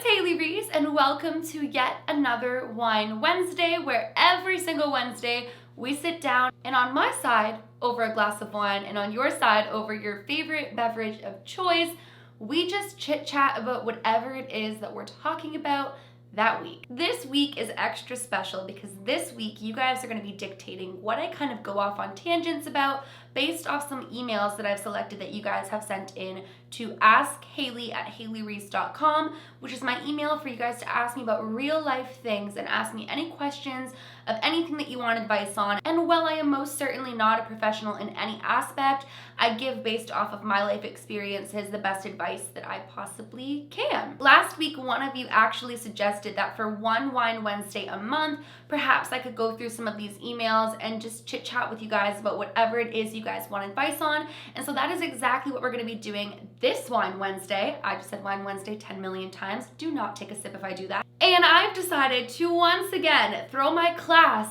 Hailey Reese, and welcome to yet another Wine Wednesday, where every single Wednesday we sit down and on my side over a glass of wine and on your side over your favorite beverage of choice, we just chit chat about whatever it is that we're talking about that week. This week is extra special because this week you guys are going to be dictating what I kind of go off on tangents about based off some emails that I've selected that you guys have sent in to askhailey@haileyreese.com, which is my email for you guys to ask me about real life things and ask me any questions of anything that you want advice on. And while I am most certainly not a professional in any aspect, I give based off of my life experiences the best advice that I possibly can. Last week, one of you actually suggested that for one Wine Wednesday a month, perhaps I could go through some of these emails and just chit chat with you guys about whatever it is you guys want advice on. And so that is exactly what we're going to be doing this Wine Wednesday. I just said Wine Wednesday 10 million times. Do not take a sip if I do that. And I've decided to once again throw my class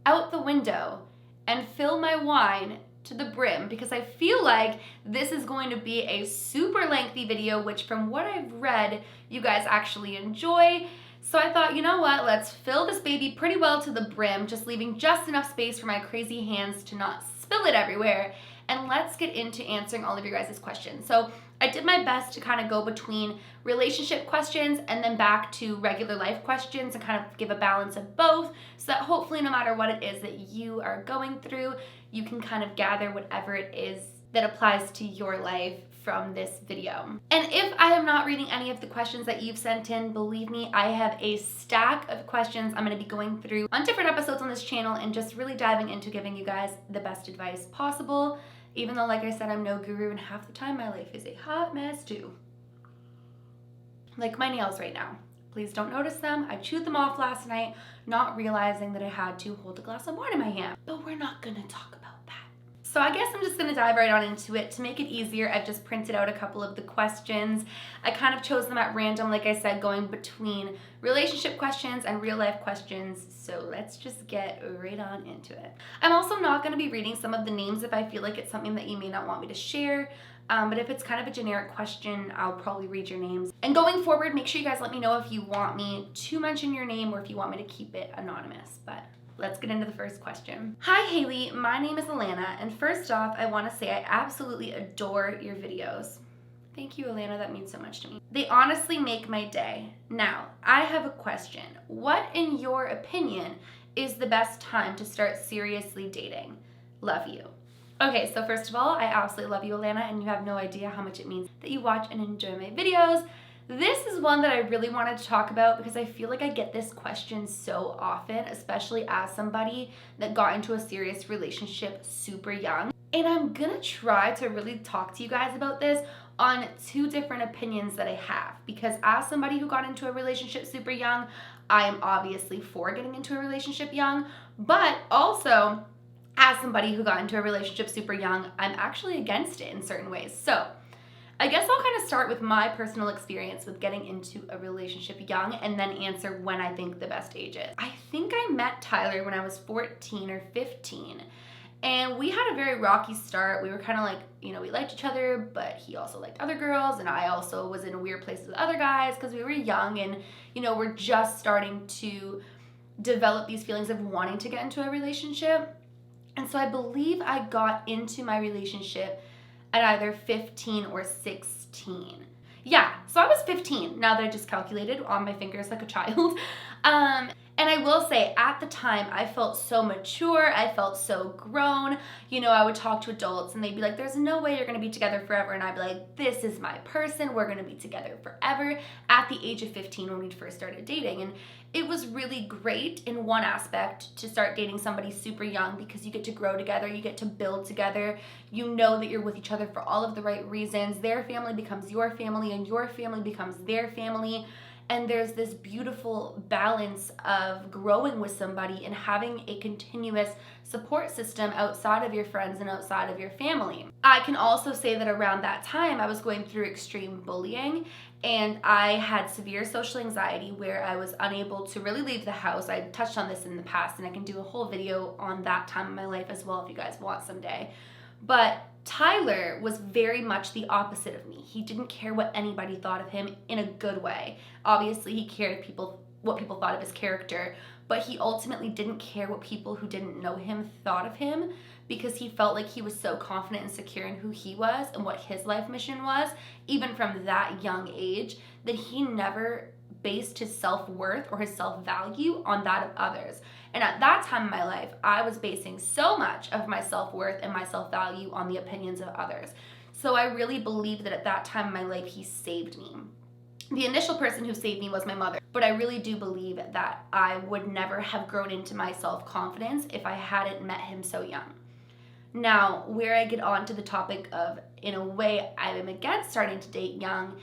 out the window and fill my wine to the brim because I feel like this is going to be a super lengthy video, which from what I've read, you guys actually enjoy. So I thought, you know what, let's fill this baby pretty well to the brim, just leaving just enough space for my crazy hands to not spill it everywhere. And let's get into answering all of your guys' questions. So I did my best to kind of go between relationship questions and then back to regular life questions and kind of give a balance of both so that hopefully no matter what it is that you are going through, you can kind of gather whatever it is that applies to your life from this video. And if I am not reading any of the questions that you've sent in, believe me, I have a stack of questions I'm going to be going through on different episodes on this channel and just really diving into giving you guys the best advice possible. Even though, like I said, I'm no guru and half the time my life is a hot mess too. Like my nails right now. Please don't notice them. I chewed them off last night, not realizing that I had to hold a glass of wine in my hand. But we're not gonna talk about that. So I guess I'm just gonna dive right on into it. To make it easier, I've just printed out a couple of the questions. I kind of chose them at random, like I said, going between relationship questions and real life questions. So let's just get right on into it. I'm also not gonna be reading some of the names if I feel like it's something that you may not want me to share. But if it's kind of a generic question, I'll probably read your names. And going forward, make sure you guys let me know if you want me to mention your name or if you want me to keep it anonymous. But let's get into the first question. Hi Hailey, my name is Alana, and first off, I want to say I absolutely adore your videos. Thank you, Alana, that means so much to me. They honestly make my day. Now, I have a question. What, in your opinion, is the best time to start seriously dating? Love you. Okay, so first of all, I absolutely love you, Alana, and you have no idea how much it means that you watch and enjoy my videos. This is one that I really wanted to talk about because I feel like I get this question so often, especially as somebody that got into a serious relationship super young. And I'm gonna try to really talk to you guys about this on two different opinions that I have, because as somebody who got into a relationship super young, I am obviously for getting into a relationship young, but also as somebody who got into a relationship super young, I'm actually against it in certain ways. So I guess I'll kind of start with my personal experience with getting into a relationship young and then answer when I think the best age is. I think I met Tyler when I was 14 or 15. And we had a very rocky start. We were kind of like, we liked each other, but he also liked other girls. And I also was in a weird place with other guys because we were young and, we're just starting to develop these feelings of wanting to get into a relationship. And so I believe I got into my relationship at either 15 or 16. Yeah, so I was 15, now that I just calculated on my fingers like a child. And I will say, at the time, I felt so mature, I felt so grown. I would talk to adults and they'd be like, there's no way you're gonna be together forever. And I'd be like, this is my person, we're gonna be together forever, at the age of 15 when we first started dating. And it was really great in one aspect to start dating somebody super young because you get to grow together, you get to build together, you know that you're with each other for all of the right reasons. Their family becomes your family and your family becomes their family. And there's this beautiful balance of growing with somebody and having a continuous support system outside of your friends and outside of your family. I can also say that around that time, I was going through extreme bullying and I had severe social anxiety where I was unable to really leave the house. I touched on this in the past and I can do a whole video on that time of my life as well if you guys want someday. But Tyler was very much the opposite of me. He didn't care what anybody thought of him in a good way. Obviously, he cared what people thought of his character, but he ultimately didn't care what people who didn't know him thought of him, because he felt like he was so confident and secure in who he was and what his life mission was, even from that young age, that he never based his self-worth or his self-value on that of others. And at that time in my life, I was basing so much of my self-worth and my self-value on the opinions of others. So I really believe that at that time in my life, he saved me. The initial person who saved me was my mother, but I really do believe that I would never have grown into my self-confidence if I hadn't met him so young. Now, where I get on to the topic of, in a way, I am against starting to date young,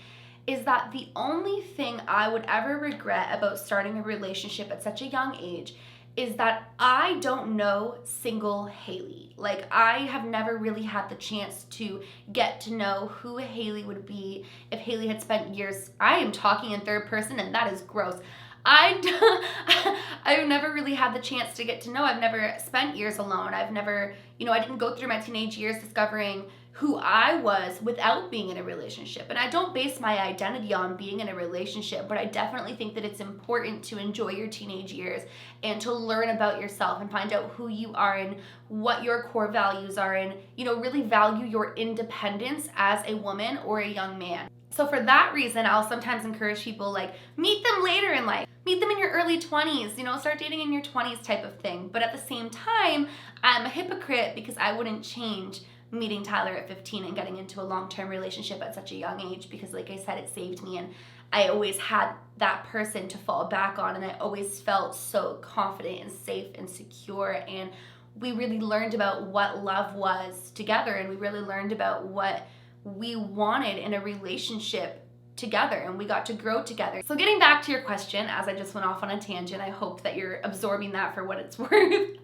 is that the only thing I would ever regret about starting a relationship at such a young age is that I don't know single Hailey. Like, I have never really had the chance to get to know who Hailey would be if Hailey had spent years. I am talking in third person, and that is gross. I've never really had the chance to get to know. I've never spent years alone. I've never, I didn't go through my teenage years discovering who I was without being in a relationship. And I don't base my identity on being in a relationship, but I definitely think that it's important to enjoy your teenage years and to learn about yourself and find out who you are and what your core values are, and, really value your independence as a woman or a young man. So for that reason, I'll sometimes encourage people, like, meet them later in life. Meet them in your early 20s, start dating in your 20s type of thing. But at the same time, I'm a hypocrite because I wouldn't change meeting Tyler at 15 and getting into a long-term relationship at such a young age, because like I said, it saved me, and I always had that person to fall back on, and I always felt so confident and safe and secure, and we really learned about what love was together, and we really learned about what we wanted in a relationship together, and we got to grow together. So getting back to your question, as I just went off on a tangent, I hope that you're absorbing that for what it's worth.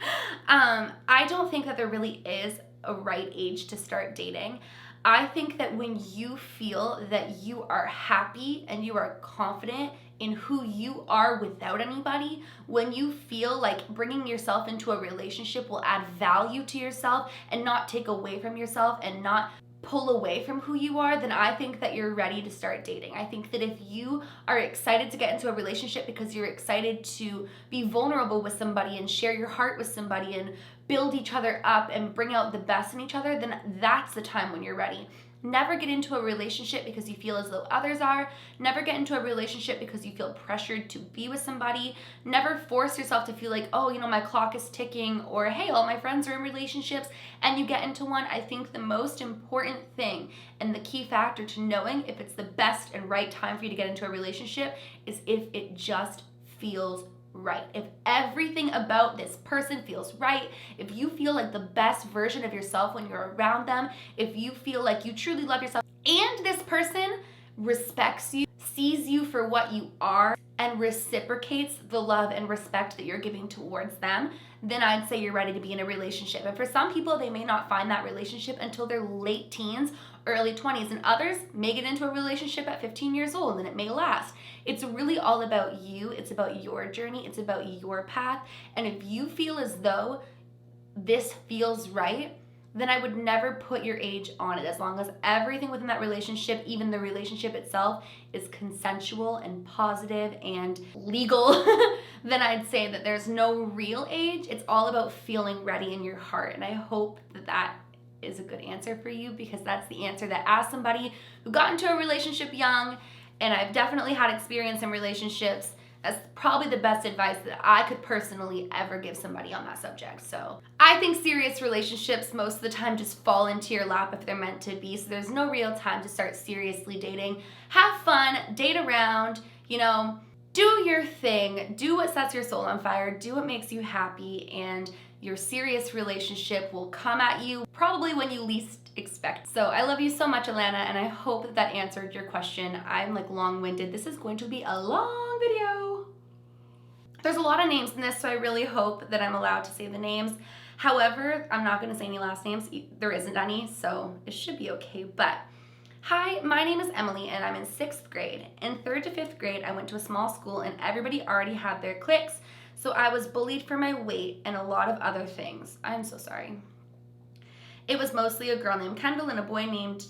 I don't think that there really is a right age to start dating. I think that when you feel that you are happy and you are confident in who you are without anybody, when you feel like bringing yourself into a relationship will add value to yourself and not take away from yourself and not pull away from who you are, then I think that you're ready to start dating. I think that if you are excited to get into a relationship because you're excited to be vulnerable with somebody and share your heart with somebody and build each other up and bring out the best in each other, then that's the time when you're ready. Never get into a relationship because you feel as though others are. Never get into a relationship because you feel pressured to be with somebody. Never force yourself to feel like, oh, my clock is ticking, or hey, all my friends are in relationships, and you get into one. I think the most important thing and the key factor to knowing if it's the best and right time for you to get into a relationship is if it just feels right. If everything about this person feels right, if you feel like the best version of yourself when you're around them, if you feel like you truly love yourself and this person respects you, sees you for what you are, and reciprocates the love and respect that you're giving towards them, then I'd say you're ready to be in a relationship. And for some people, they may not find that relationship until their late teens, early 20s, and others may get into a relationship at 15 years old and it may last. It's really all about you. It's about your journey. It's about your path. And if you feel as though this feels right, then I would never put your age on it. As long as everything within that relationship, even the relationship itself, is consensual and positive and legal, then I'd say that there's no real age. It's all about feeling ready in your heart. And I hope that that is a good answer for you, because that's the answer that, as somebody who got into a relationship young, and I've definitely had experience in relationships, that's probably the best advice that I could personally ever give somebody on that subject. So I think serious relationships most of the time just fall into your lap if they're meant to be. So there's no real time to start seriously dating. Have fun, date around, do your thing, do what sets your soul on fire, do what makes you happy, and your serious relationship will come at you probably when you least expect. So I love you so much, Alana, and I hope that answered your question. I'm long-winded. This is going to be a long video. There's a lot of names in this, so I really hope that I'm allowed to say the names. However, I'm not going to say any last names. There isn't any, so it should be okay. But hi, my name is Emily, and I'm in 6th grade. In 3rd to 5th grade, I went to a small school, and everybody already had their cliques, so I was bullied for my weight and a lot of other things. I'm so sorry. It was mostly a girl named Kendall and a boy named,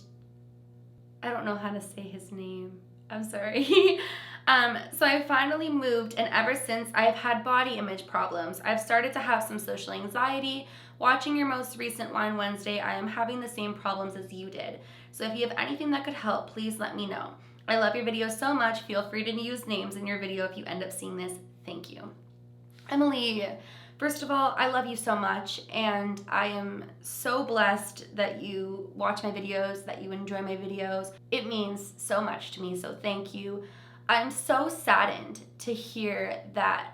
I don't know how to say his name. I'm sorry. So I finally moved, and ever since I've had body image problems. I've started to have some social anxiety. Watching your most recent Wine Wednesday, I am having the same problems as you did. So if you have anything that could help, please let me know. I love your videos so much. Feel free to use names in your video if you end up seeing this. Thank you. Emily, first of all, I love you so much, and I am so blessed that you watch my videos, that you enjoy my videos. It means so much to me, so thank you. I'm so saddened to hear that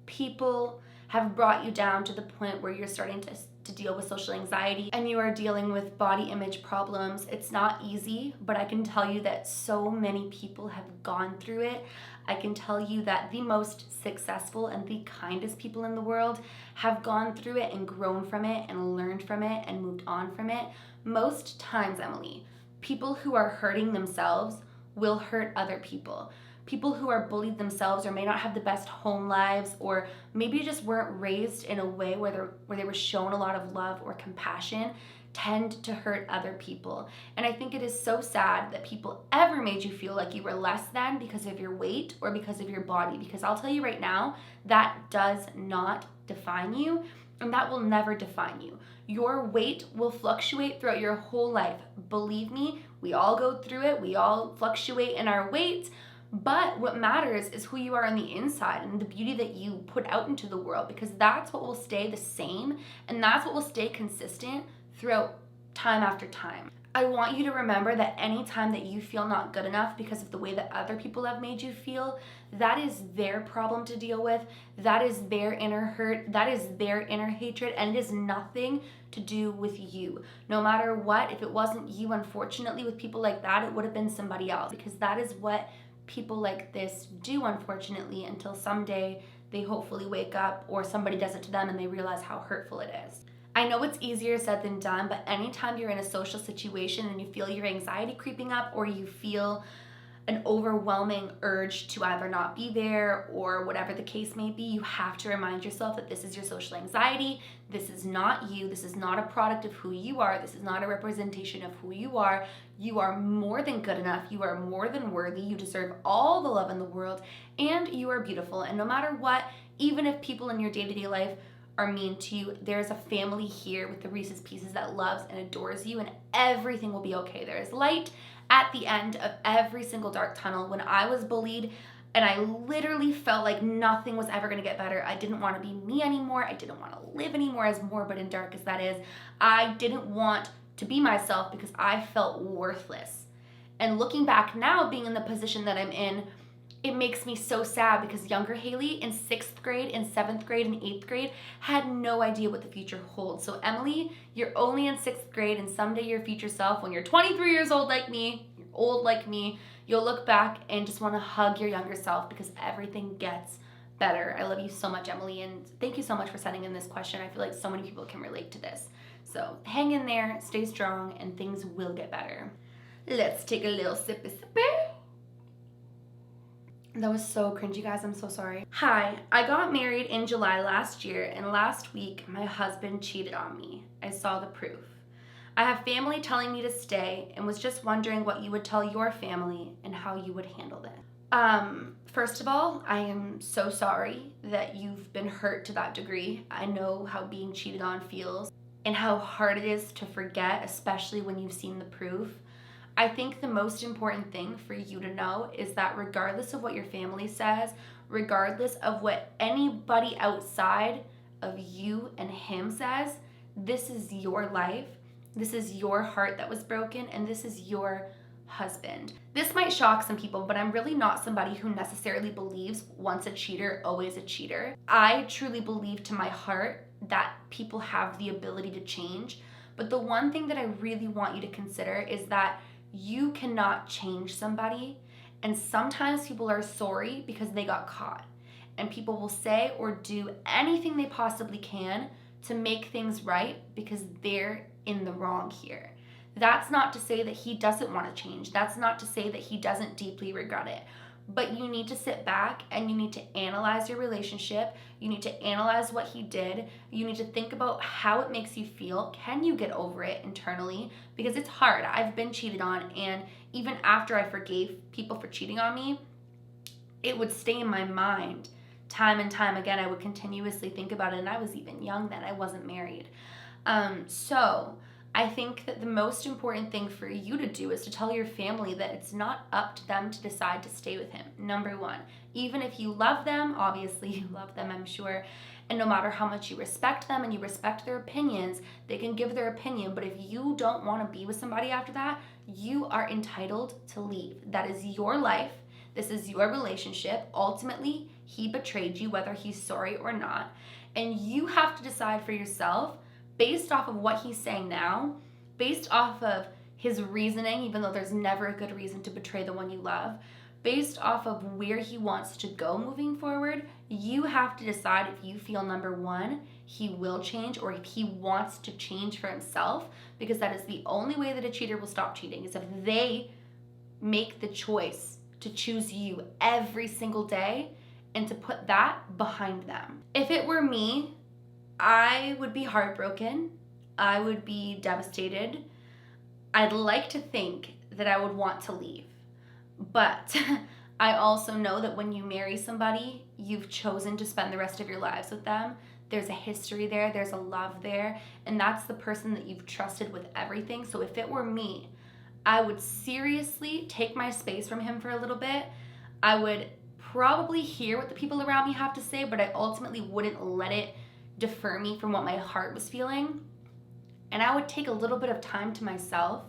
people have brought you down to the point where you're starting to deal with social anxiety and you are dealing with body image problems. It's not easy, but I can tell you that so many people have gone through it. I can tell you that the most successful and the kindest people in the world have gone through it and grown from it and learned from it and moved on from it. Most times, Emily, people who are hurting themselves will hurt other people. People who are bullied themselves or may not have the best home lives, or maybe just weren't raised in a way where they were shown a lot of love or compassion, tend to hurt other people. And I think it is so sad that people ever made you feel like you were less than because of your weight or because of your body, because I'll tell you right now, that does not define you, and that will never define you. Your weight will fluctuate throughout your whole life. Believe me, we all go through it. We all fluctuate in our weight. But what matters is who you are on the inside and the beauty that you put out into the world, because that's what will stay the same and that's what will stay consistent throughout time after time. I want you to remember that any time that you feel not good enough because of the way that other people have made you feel, that is their problem to deal with. That is their inner hurt. That is their inner hatred, and it is nothing to do with you. No matter what, if it wasn't you, unfortunately, with people like that, it would have been somebody else, because that is what people like this do, unfortunately, until someday they hopefully wake up or somebody does it to them and they realize how hurtful it is. I know it's easier said than done, but anytime you're in a social situation and you feel your anxiety creeping up, or you feel an overwhelming urge to either not be there or whatever the case may be, you have to remind yourself that this is your social anxiety. This is not you. This is not a product of who you are. This is not a representation of who you are. You are more than good enough. You are more than worthy. You deserve all the love in the world, and you are beautiful. And no matter what, even if people in your day-to-day life are mean to you, there's a family here with the Reese's Pieces that loves and adores you, and everything will be okay. There is light at the end of every single dark tunnel. When I was bullied and I literally felt like nothing was ever gonna get better, I didn't want to be me anymore. I didn't want to live anymore, as morbid and dark as that is. I didn't want to be myself because I felt worthless. And looking back now, being in the position that I'm in, it makes me so sad, because younger Hailey in 6th grade, in 7th grade, and 8th grade had no idea what the future holds. So Emily, you're only in 6th grade, and someday your future self, when you're 23 years old like me, you're old like me, you'll look back and just want to hug your younger self, because everything gets better. I love you so much, Emily, and thank you so much for sending in this question. I feel like so many people can relate to this. So hang in there, stay strong, and things will get better. Let's take a little sippy sippy. That was so cringy, guys. I'm so sorry. Hi, I got married in July last year, and last week my husband cheated on me. I saw the proof. I have family telling me to stay, and was just wondering what you would tell your family and how you would handle this. First of all, I am so sorry that you've been hurt to that degree. I know how being cheated on feels and how hard it is to forget, especially when you've seen the proof. I think the most important thing for you to know is that regardless of what your family says, regardless of what anybody outside of you and him says, this is your life, this is your heart that was broken, and this is your husband. This might shock some people, but I'm really not somebody who necessarily believes once a cheater, always a cheater. I truly believe to my heart that people have the ability to change, but the one thing that I really want you to consider is that you cannot change somebody, and sometimes people are sorry because they got caught, and people will say or do anything they possibly can to make things right because they're in the wrong here. That's not to say that he doesn't want to change. That's not to say that he doesn't deeply regret it. but you need to sit back and you need to analyze your relationship. You need to analyze what he did. You need to think about how it makes you feel. Can you get over it internally? Because it's hard. I've been cheated on, and even after I forgave people for cheating on me, it would stay in my mind time and time again. I would continuously think about it, and I was even young then. I wasn't married. So I think that the most important thing for you to do is to tell your family that it's not up to them to decide to stay with him. Number one, even if you love them, obviously you love them, I'm sure, and no matter how much you respect them and you respect their opinions, they can give their opinion, but if you don't want to be with somebody after that, you are entitled to leave. That is your life. This is your relationship. Ultimately, he betrayed you, whether he's sorry or not, and you have to decide for yourself, based off of what he's saying now, based off of his reasoning, even though there's never a good reason to betray the one you love, based off of where he wants to go moving forward, you have to decide if you feel, number one, he will change, or if he wants to change for himself, because that is the only way that a cheater will stop cheating, is if they make the choice to choose you every single day and to put that behind them. If it were me, I would be heartbroken. I would be devastated. I'd like to think that I would want to leave. But I also know that when you marry somebody, you've chosen to spend the rest of your lives with them. There's a history there, there's a love there, and that's the person that you've trusted with everything. So if it were me, I would seriously take my space from him for a little bit. I would probably hear what the people around me have to say, but I ultimately wouldn't let it defer me from what my heart was feeling. And I would take a little bit of time to myself,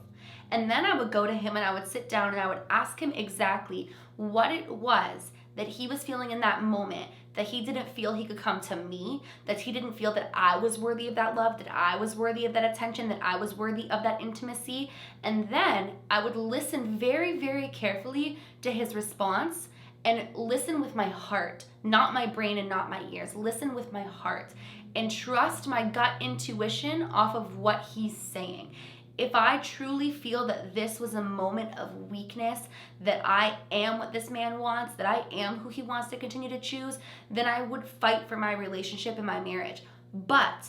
and then I would go to him and I would sit down and I would ask him exactly what it was that he was feeling in that moment, that he didn't feel he could come to me, that he didn't feel that I was worthy of that love, that I was worthy of that attention, that I was worthy of that intimacy. And then I would listen very, very carefully to his response and listen with my heart, not my brain and not my ears. Listen with my heart and trust my gut intuition off of what he's saying. If I truly feel that this was a moment of weakness, that I am what this man wants, that I am who he wants to continue to choose, then I would fight for my relationship and my marriage. But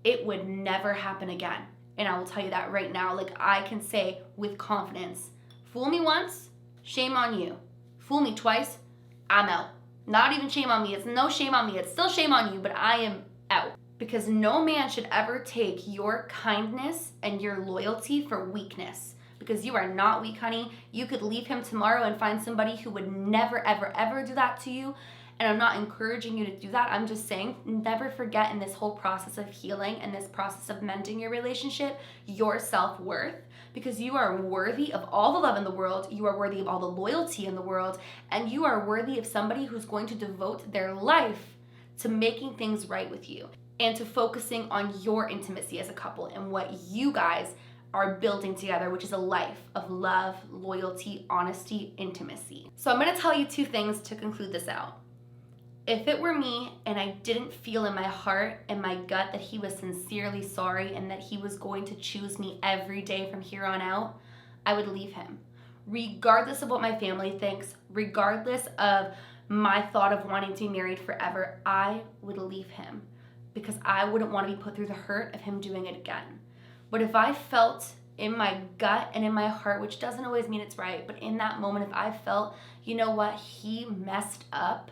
it would never happen again. And I will tell you that right now. Like, I can say with confidence, fool me once, shame on you. Fool me twice, I'm out. Not even shame on me. It's no shame on me. It's still shame on you, but I am out. Because no man should ever take your kindness and your loyalty for weakness. Because you are not weak, honey. You could leave him tomorrow and find somebody who would never, ever, ever do that to you. And I'm not encouraging you to do that. I'm just saying, never forget in this whole process of healing and this process of mending your relationship, your self-worth. Because you are worthy of all the love in the world. You are worthy of all the loyalty in the world. And you are worthy of somebody who's going to devote their life to making things right with you, and to focusing on your intimacy as a couple and what you guys are building together, which is a life of love, loyalty, honesty, intimacy. So I'm gonna tell you two things to conclude this out. If it were me and I didn't feel in my heart and my gut that he was sincerely sorry and that he was going to choose me every day from here on out, I would leave him. Regardless of what my family thinks, regardless of my thought of wanting to be married forever, I would leave him. Because I wouldn't want to be put through the hurt of him doing it again. But if I felt in my gut and in my heart, which doesn't always mean it's right, but in that moment, if I felt, you know what, he messed up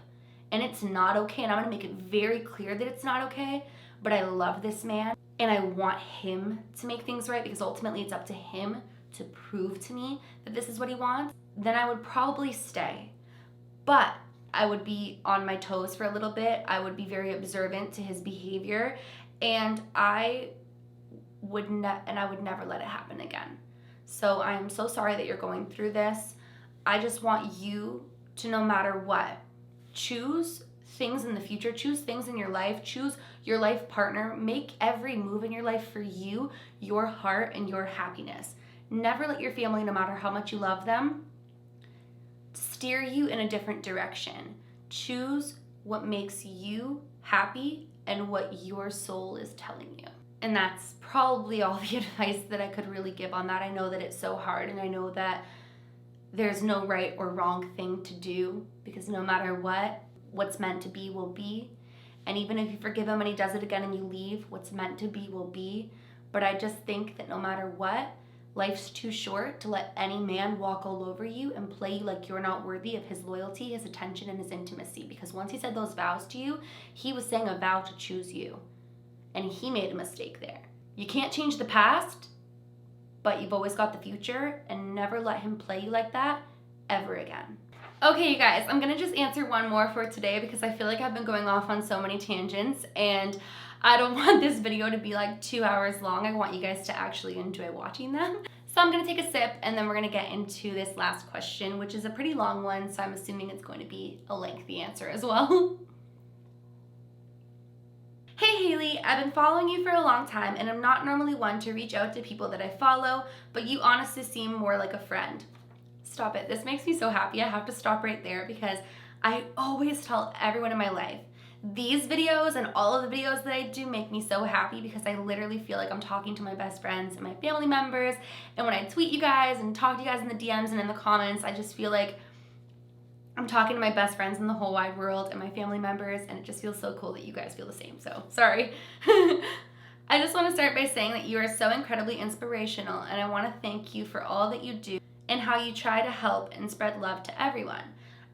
and it's not okay, and I'm going to make it very clear that it's not okay, but I love this man and I want him to make things right, because ultimately it's up to him to prove to me that this is what he wants, then I would probably stay. But I would be on my toes for a little bit. I would be very observant to his behavior, and I would never let it happen again. So I am so sorry that you're going through this. I just want you to, no matter what, choose things in the future, choose things in your life, choose your life partner, make every move in your life for you, your heart, and your happiness. Never let your family, no matter how much you love them, steer you in a different direction. Choose what makes you happy and what your soul is telling you. And that's probably all the advice that I could really give on that. I know that it's so hard, and I know that there's no right or wrong thing to do, because no matter what, what's meant to be will be. And even if you forgive him and he does it again and you leave, what's meant to be will be. But I just think that no matter what, life's too short to let any man walk all over you and play you like you're not worthy of his loyalty, his attention, and his intimacy. Because once he said those vows to you, he was saying a vow to choose you. And he made a mistake there. You can't change the past, but you've always got the future, and never let him play you like that ever again. Okay, you guys, I'm gonna just answer one more for today because I feel like I've been going off on so many tangents, and I don't want this video to be like 2 hours long. I want you guys to actually enjoy watching them. So I'm gonna take a sip and then we're gonna get into this last question, which is a pretty long one, so I'm assuming it's going to be a lengthy answer as well. Hey Hailey, I've been following you for a long time and I'm not normally one to reach out to people that I follow, but you honestly seem more like a friend. Stop it. This makes me so happy. I have to stop right there because I always tell everyone in my life, these videos and all of the videos that I do make me so happy because I literally feel like I'm talking to my best friends and my family members. And when I tweet you guys and talk to you guys in the DMs and in the comments, I just feel like I'm talking to my best friends in the whole wide world and my family members, and it just feels so cool that you guys feel the same. So sorry. I just want to start by saying that you are so incredibly inspirational, and I want to thank you for all that you do and how you try to help and spread love to everyone.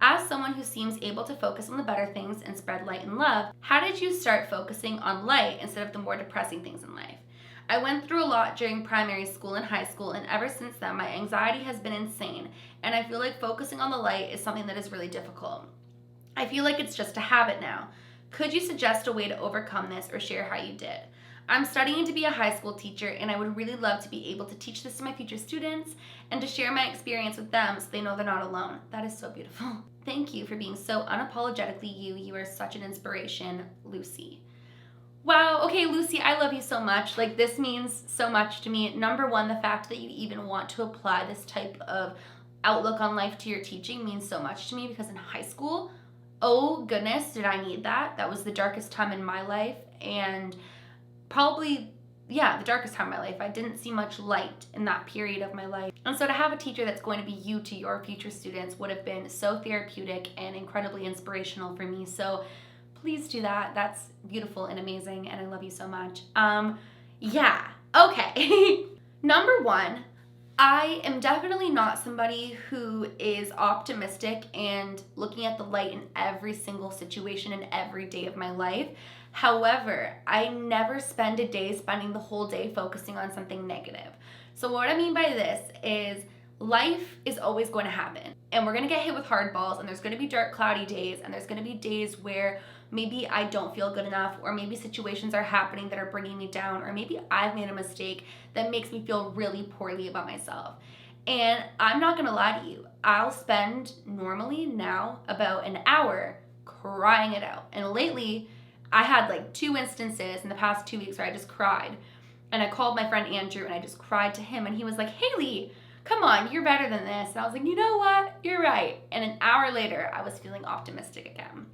As someone who seems able to focus on the better things and spread light and love, how did you start focusing on light instead of the more depressing things in life? I went through a lot during primary school and high school, and ever since then my anxiety has been insane, and I feel like focusing on the light is something that is really difficult. I feel like it's just a habit now. Could you suggest a way to overcome this or share how you did? I'm studying to be a high school teacher, and I would really love to be able to teach this to my future students and to share my experience with them so they know they're not alone. That is so beautiful. Thank you for being so unapologetically you. You are such an inspiration, Lucy. Wow, okay, Lucy, I love you so much. Like, this means so much to me. Number one, the fact that you even want to apply this type of outlook on life to your teaching means so much to me, because in high school, oh goodness, did I need that. That was the darkest time in my life, and probably, yeah, the darkest time in my life. I didn't see much light in that period of my life. And so to have a teacher that's going to be you to your future students would have been so therapeutic and incredibly inspirational for me. So please do that. That's beautiful and amazing, and I love you so much. Yeah, okay. Number one, I am definitely not somebody who is optimistic and looking at the light in every single situation and every day of my life. However, I never spend a day spending the whole day focusing on something negative. So what I mean by this is life is always going to happen, and we're going to get hit with hard balls, and there's going to be dark, cloudy days, and there's going to be days where maybe I don't feel good enough, or maybe situations are happening that are bringing me down, or maybe I've made a mistake that makes me feel really poorly about myself. And I'm not going to lie to you, I'll spend normally now about an hour crying it out. And lately, I had like 2 instances in the past 2 weeks where I just cried. And I called my friend Andrew and I just cried to him, and he was like, Hailey, come on, you're better than this. And I was like, you know what? You're right. And an hour later, I was feeling optimistic again.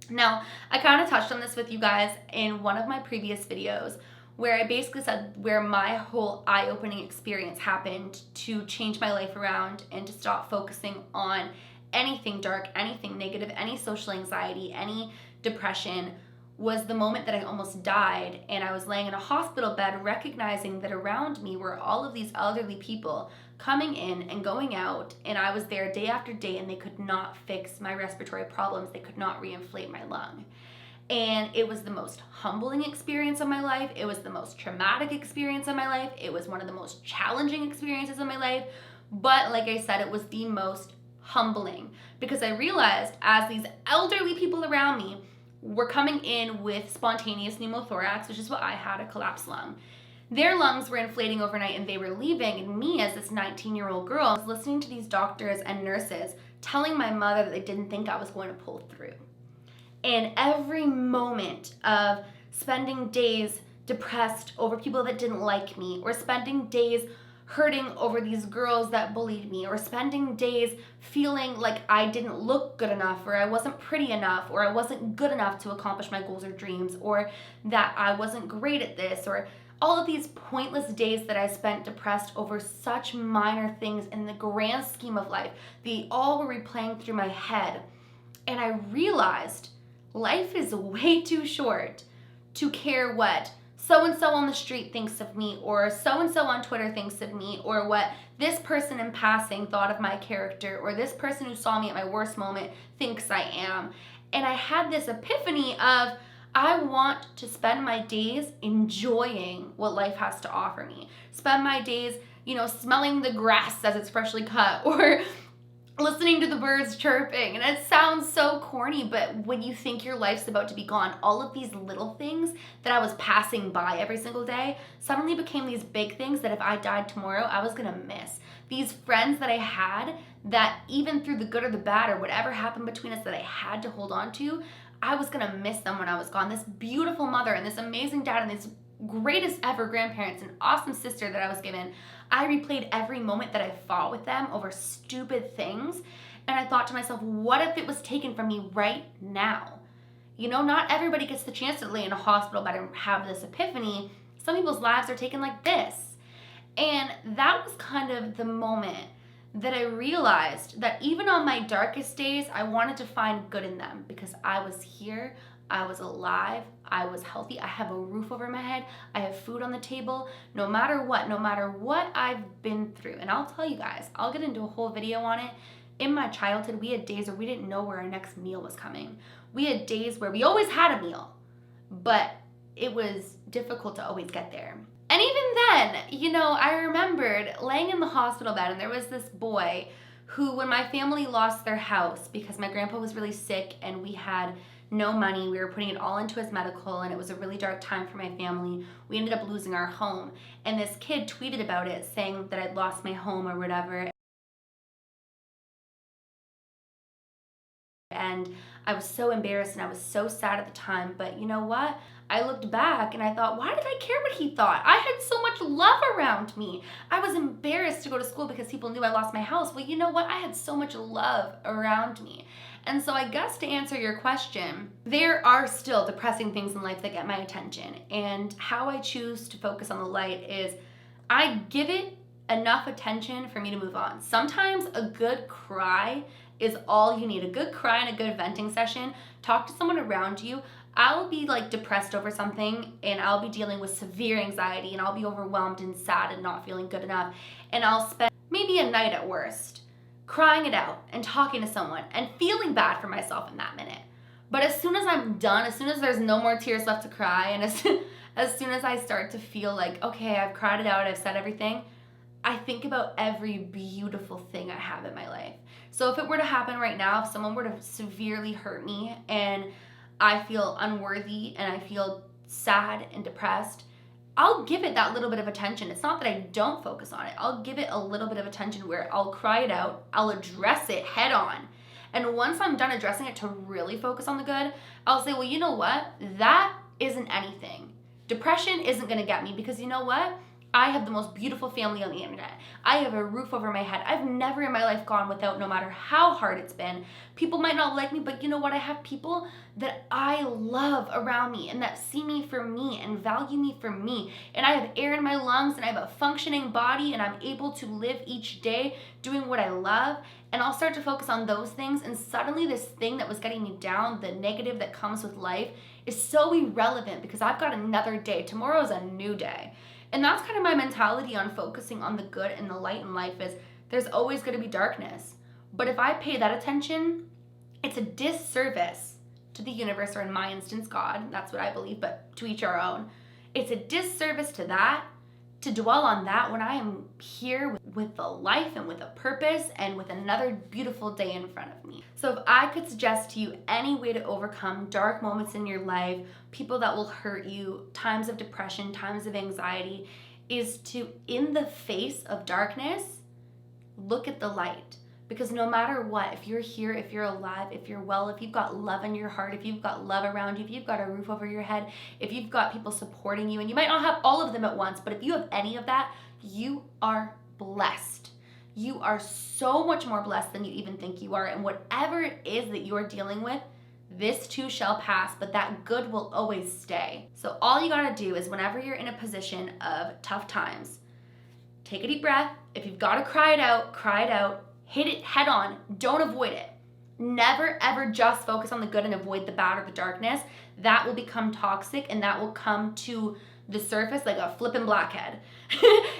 Now, I kind of touched on this with you guys in one of my previous videos, where I basically said where my whole eye-opening experience happened to change my life around and to stop focusing on anything dark, anything negative, any social anxiety, any depression, was the moment that I almost died, and I was laying in a hospital bed recognizing that around me were all of these elderly people coming in and going out, and I was there day after day, and they could not fix my respiratory problems. They could not reinflate my lung. And it was the most humbling experience of my life. It was the most traumatic experience of my life. It was one of the most challenging experiences of my life. But like I said, it was the most humbling, because I realized as these elderly people around me were coming in with spontaneous pneumothorax, which is what I had, a collapsed lung. Their lungs were inflating overnight and they were leaving, and me as this 19-year-old girl was listening to these doctors and nurses telling my mother that they didn't think I was going to pull through. And every moment of spending days depressed over people that didn't like me, or spending days hurting over these girls that bullied me, or spending days feeling like I didn't look good enough, or I wasn't pretty enough, or I wasn't good enough to accomplish my goals or dreams, or that I wasn't great at this, or all of these pointless days that I spent depressed over such minor things in the grand scheme of life, they all were replaying through my head. And I realized life is way too short to care what so-and-so on the street thinks of me, or so-and-so on Twitter thinks of me, or what this person in passing thought of my character, or this person who saw me at my worst moment thinks I am. And I had this epiphany of, I want to spend my days enjoying what life has to offer me. Spend my days, smelling the grass as it's freshly cut, or listening to the birds chirping. And it sounds so corny, but when you think your life's about to be gone, all of these little things that I was passing by every single day suddenly became these big things that if I died tomorrow, I was gonna miss. These friends that I had, that even through the good or the bad or whatever happened between us that I had to hold on to, I was gonna miss them when I was gone. This beautiful mother and this amazing dad and these greatest ever grandparents and awesome sister that I was given. I replayed every moment that I fought with them over stupid things. And I thought to myself, what if it was taken from me right now? Not everybody gets the chance to lay in a hospital bed and have this epiphany. Some people's lives are taken like this. And that was kind of the moment that I realized that even on my darkest days, I wanted to find good in them because I was here, I was alive, I was healthy, I have a roof over my head, I have food on the table, no matter what I've been through. And I'll tell you guys, I'll get into a whole video on it. In my childhood, we had days where we didn't know where our next meal was coming. We had days where we always had a meal, but it was difficult to always get there. And even then, I remembered laying in the hospital bed and there was this boy who, when my family lost their house because my grandpa was really sick and we had no money, we were putting it all into his medical and it was a really dark time for my family. We ended up losing our home. And this kid tweeted about it saying that I'd lost my home or whatever. And I was so embarrassed and I was so sad at the time. But you know what? I looked back and I thought, why did I care what he thought? I had so much love around me. I was embarrassed to go to school because people knew I lost my house. Well, you know what? I had so much love around me. And so I guess to answer your question, there are still depressing things in life that get my attention. And how I choose to focus on the light is I give it enough attention for me to move on. Sometimes a good cry is all you need. A good cry and a good venting session. Talk to someone around you. I'll be depressed over something and I'll be dealing with severe anxiety and I'll be overwhelmed and sad and not feeling good enough. And I'll spend maybe a night at worst crying it out and talking to someone and feeling bad for myself in that minute. But as soon as I'm done, as soon as there's no more tears left to cry, and as soon as I start to feel like, okay, I've cried it out, I've said everything, I think about every beautiful thing I have in my life. So if it were to happen right now, if someone were to severely hurt me and I feel unworthy and I feel sad and depressed, I'll give it that little bit of attention. It's not that I don't focus on it. I'll give it a little bit of attention where I'll cry it out. I'll address it head on. And once I'm done addressing it to really focus on the good, I'll say, well, you know what? That isn't anything. Depression isn't going to get me because you know what? I have the most beautiful family on the internet. I have a roof over my head. I've never in my life gone without, no matter how hard it's been. People might not like me, but you know what? I have people that I love around me and that see me for me and value me for me. And I have air in my lungs and I have a functioning body and I'm able to live each day doing what I love. And I'll start to focus on those things. And suddenly this thing that was getting me down, the negative that comes with life, is so irrelevant because I've got another day. Tomorrow's a new day. And that's kind of my mentality on focusing on the good and the light in life is there's always going to be darkness. But if I pay that attention, it's a disservice to the universe, or in my instance, God. That's what I believe, but to each our own. It's a disservice to that, to dwell on that when I am here with the life and with a purpose and with another beautiful day in front of me. So if I could suggest to you any way to overcome dark moments in your life, people that will hurt you, times of depression, times of anxiety, is to, in the face of darkness, look at the light. Because no matter what, if you're here, if you're alive, if you're well, if you've got love in your heart, if you've got love around you, if you've got a roof over your head, if you've got people supporting you, and you might not have all of them at once, but if you have any of that, you are blessed. You are so much more blessed than you even think you are. And whatever it is that you're dealing with, This too shall pass, but that good will always stay. So all you gotta do is whenever you're in a position of tough times, take a deep breath. If you've gotta cry it out, hit it head on, don't avoid it. Never ever just focus on the good and avoid the bad or the darkness. That will become toxic and that will come to the surface like a flippin' blackhead.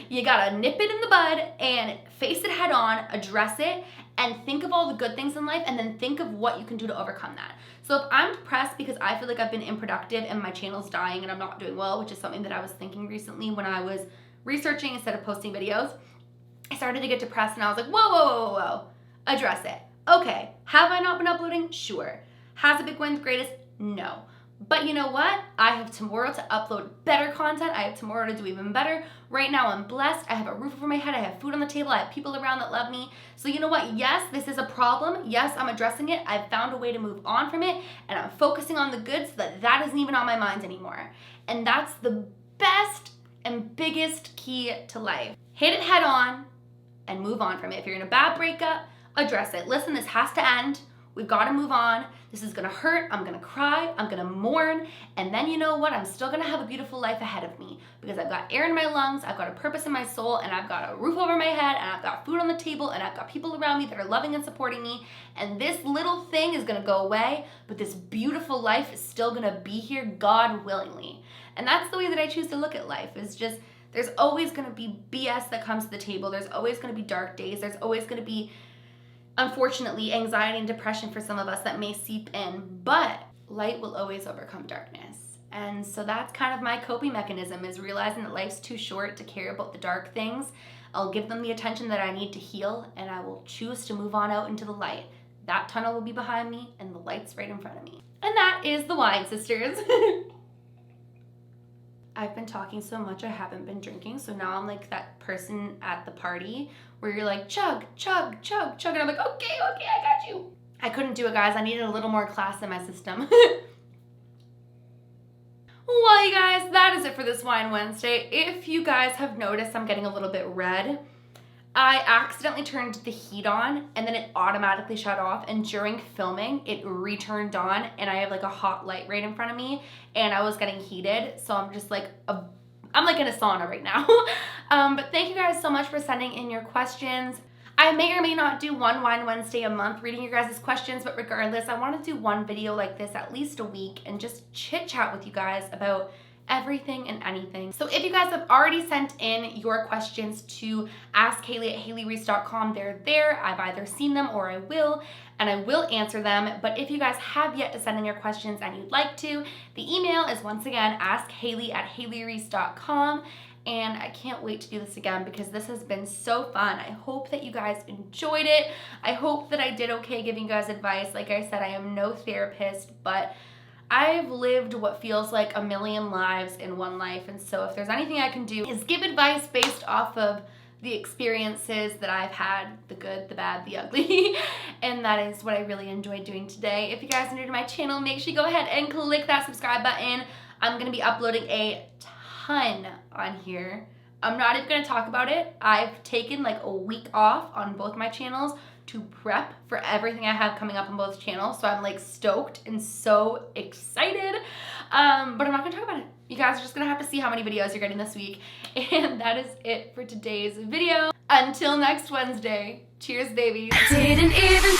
You gotta nip it in the bud and face it head on, address it, and think of all the good things in life and then think of what you can do to overcome that. So if I'm depressed because I feel like I've been unproductive and my channel's dying and I'm not doing well, which is something that I was thinking recently when I was researching instead of posting videos, I started to get depressed and I was like, whoa, address it. Okay, have I not been uploading? Sure. Has it been going the greatest? No. But you know what? I have tomorrow to upload better content. I have tomorrow to do even better. Right now I'm blessed. I have a roof over my head. I have food on the table. I have people around that love me. So you know what? Yes, this is a problem. Yes, I'm addressing it. I've found a way to move on from it and I'm focusing on the good so that that isn't even on my mind anymore. And that's the best and biggest key to life. Hit it head on and move on from it. If you're in a bad breakup, address it. Listen, this has to end. We've got to move on. This is gonna hurt. I'm gonna cry. I'm gonna mourn. And then you know what? I'm still gonna have a beautiful life ahead of me because I've got air in my lungs, I've got a purpose in my soul, and I've got a roof over my head, and I've got food on the table, and I've got people around me that are loving and supporting me. And this little thing is gonna go away, but this beautiful life is still gonna be here, God willingly. And that's the way that I choose to look at life, is just there's always gonna be BS that comes to the table. There's always gonna be dark days. There's always gonna be, unfortunately, anxiety and depression for some of us that may seep in, but light will always overcome darkness. And so that's kind of my coping mechanism, is realizing that life's too short to care about the dark things. I'll give them the attention that I need to heal, and I will choose to move on out into the light. That tunnel will be behind me, and the light's right in front of me. And that is the wine, sisters. I've been talking so much, I haven't been drinking, so now I'm like that person at the party where you're like, chug, chug, chug, chug, and I'm like, okay, I got you. I couldn't do it, guys. I needed a little more class in my system. Well, you guys, that is it for this Wine Wednesday. If you guys have noticed I'm getting a little bit red, I accidentally turned the heat on and then it automatically shut off, and during filming it returned on, and I have like a hot light right in front of me and I was getting heated, so I'm just like I'm like in a sauna right now. But thank you guys so much for sending in your questions. I may or may not do one Wine Wednesday a month reading your guys' questions, but regardless, I want to do one video like this at least a week and just chit chat with you guys about everything and anything. So if you guys have already sent in your questions to askhailey@haileyreese.com, they're there. I've either seen them or I will, and I will answer them. But if you guys have yet to send in your questions and you'd like to, the email is once again askhailey@haileyreese.com. And I can't wait to do this again because this has been so fun. I hope that you guys enjoyed it. I hope that I did okay giving you guys advice. Like I said, I am no therapist, but I've lived what feels like a million lives in one life, and so if there's anything I can do is give advice based off of the experiences that I've had, the good, the bad, the ugly, and that is what I really enjoyed doing today. If you guys are new to my channel, make sure you go ahead and click that subscribe button. I'm gonna be uploading a ton on here. I'm not even gonna talk about it. I've taken like a week off on both my channels to prep for everything I have coming up on both channels. So I'm like stoked and so excited. But I'm not gonna talk about it. You guys are just gonna have to see how many videos you're getting this week. And that is it for today's video. Until next Wednesday, cheers babies. Didn't even